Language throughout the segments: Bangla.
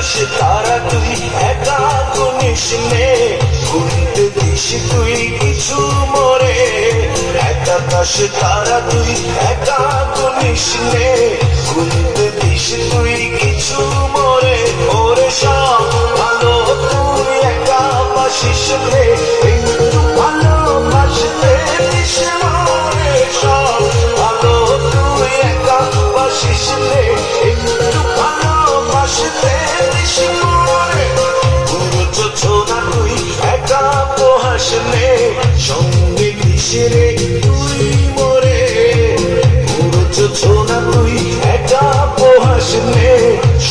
আকাশে তারা তুই একা গুনিস নে, গুনতে দিস তুই কিছু মরে। এক আকাশে তারা তুই একা গুনিস নে, গুনতে দিস তুই কিছু মরে। ওরে সব ভালো তুই একা বাসিস নে, একটু ভালোবাসতে দিস মরে। সব ভালো তুই একা বাসিস নে, একটু ভালোবাসতে দিস মরে। পুরো যোজনা তুই একা পোহাস নে, সঙ্গে দিস রে তুই মরে। পুরো যোজনা তুই একা পোহাস নে,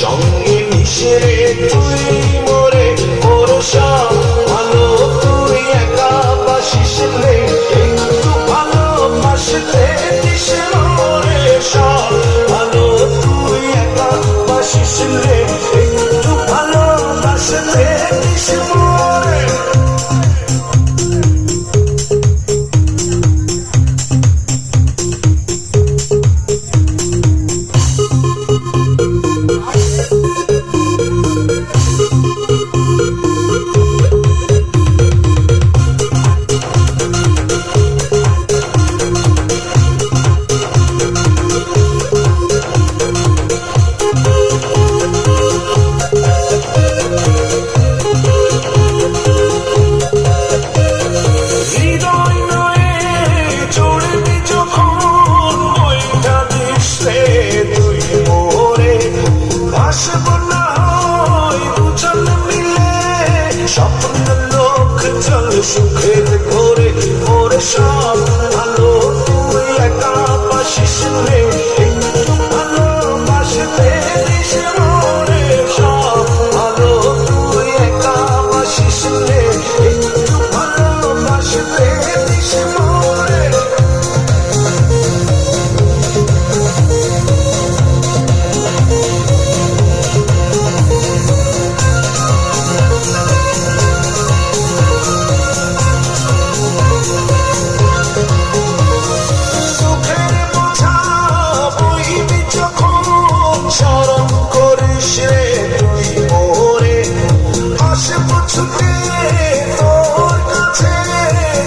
সঙ্গে দিস রে তুই মরে। ওরে সব ভালো তুই একা বাসিস নে, একটু ভালোবাসতে দিস মরে। সব ভালো তুই একা বাসিস নে, একটু ভালোবাসতে দিস মরে। স্বপ্ন লোক চল সুখের ঘরে। ওরে সব ভালো তুই একা বাসিস নে, একটু ভালোবাসতে দিস মরে। সব ভালো তুই একা বাসিস নে, একটু ভালোবাসতে দিস মরে। স্মরণ করিস রে তুই মোরে, আসব ছুটে তোর কাছে,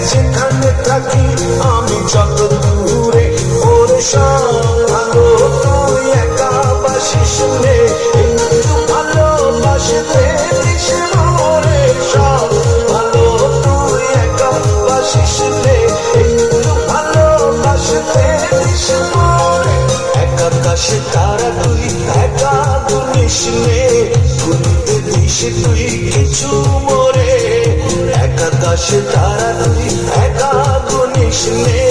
যেখানে থাকি আমি যত দূরে। ওরে সব ভালো তুই একা বাসিস নে, একটু ভালোবাসতে দিস মরে। সব ভালো তুই একা বাসিস নে, একটু ভালোবাসতে দিস মরে। এক আকাশে তারা তুই একা গুনিস নে, গুনতে দিস তুই কিছু মরে। এক আকাশে তারা তুই একা গুনিস নে,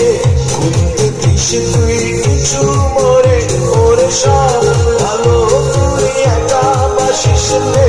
গুনতে দিস তুই কিছু মরে। ওরে সব ভালো তুই একা বাসিস নে,